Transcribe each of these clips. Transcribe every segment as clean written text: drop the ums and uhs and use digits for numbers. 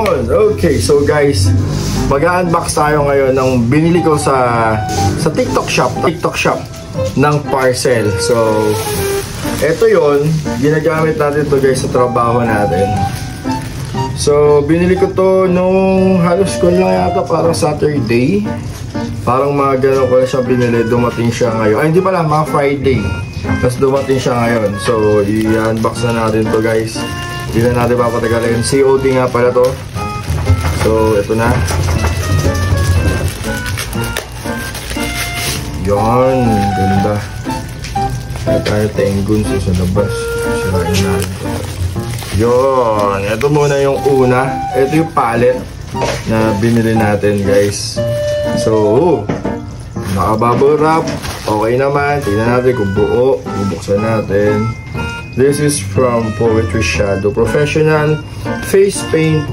Okay, so guys, mag-unbox tayo ngayon ng binili ko sa TikTok shop ng parcel. So, eto yon, ginagamit natin to guys sa trabaho natin. So, binili ko to nung halos ko lang yata parang Saturday. Parang mga gano'n ko na siya binili, dumating siya ngayon. Ay, hindi pala, mga Friday. Tapos dumating siya ngayon. So, i-unbox na natin to guys. Hindi na natin papatagalin. COD nga pala to. So, ito na. Yan, ganda. Ay, tayo tengun sa labas. Sirain natin to. Yan, ito muna yung una. Ito yung palette na binili natin guys. So, naka-bubble wrap. Okay naman. Tingnan natin kung buo. Bubuksan natin. This is from Poetry Shadow Professional Face Paint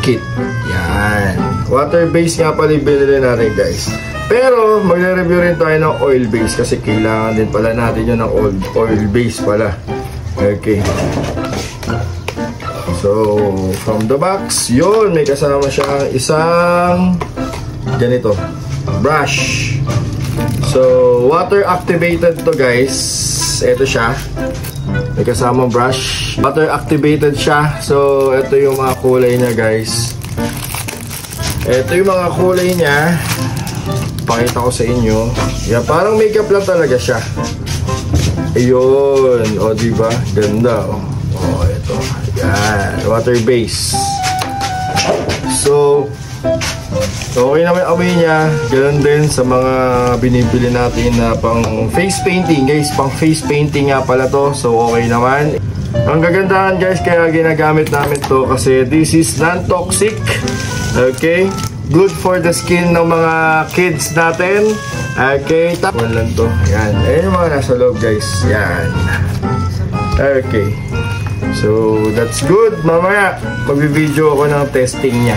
Kit. Yan. Water-based nga pala yung binili natin guys. Pero, magre-review rin tayo ng oil-based kasi kailangan din pala natin yun ng oil-based pala. Okay. So, from the box, yun, may kasama siyang isang ganito, brush. So, water activated to guys. Ito siya. May kasama brush. Water activated siya. So, ito yung mga kulay niya guys. Ito yung mga kulay niya. Pakita ko sa inyo. Yeah, parang makeup lang talaga siya. Ayun. O, diba? Ganda. O, ito. Yan. Water base. So, okay naman amoy niya. Ganun din sa mga binibili natin na pang face painting. Guys, pang face painting nga pala to. So, okay naman. Ang gagandahan guys, kaya ginagamit namin to kasi this is non-toxic. Okay? Good for the skin ng mga kids natin. Okay? Tapos lang to. Yan. Ayan yung mga nasa loob guys. Yan. Okay. So, that's good. Mamaya, mag-video ako ng testing niya.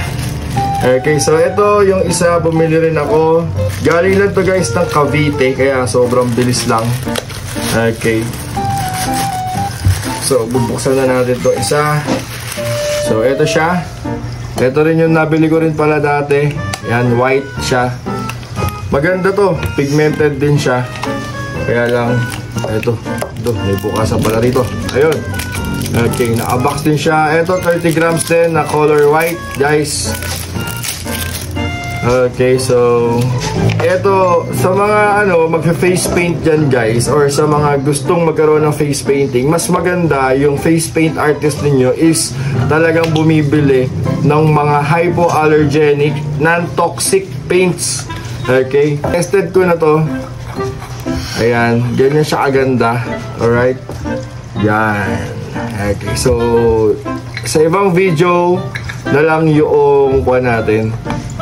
Okay, so ito yung isa, bumili rin ako. Galing lang to guys ng Cavite, kaya sobrang bilis lang. Okay. So, bubuksan na natin to isa. So, ito siya. Ito rin yung nabili ko rin pala dati. Yan, white siya. Maganda to. Pigmented din siya. Kaya lang, ito. May bukasan pala rito. Ayun. Okay, naka-box din siya. Ito, 30 grams din na color white, guys. Okay, so ito, sa mga magfa-face paint dyan, guys, or sa mga gustong magkaroon ng face painting, mas maganda yung face paint artist ninyo is talagang bumibili ng mga hypoallergenic, non-toxic paints. Okay, tested ko na to. Ayan, ganyan siya kaganda. Alright, yan. Okay, so sa ibang video na lang yung kuha natin,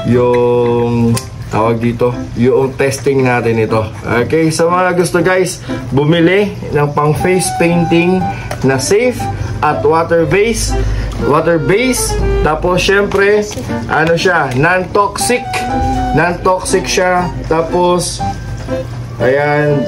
yung tawag dito, yung testing natin ito. Okay, sa mga gusto guys, bumili ng pang face painting na safe at water base. Tapos syempre, siya, non-toxic siya. Tapos ayan,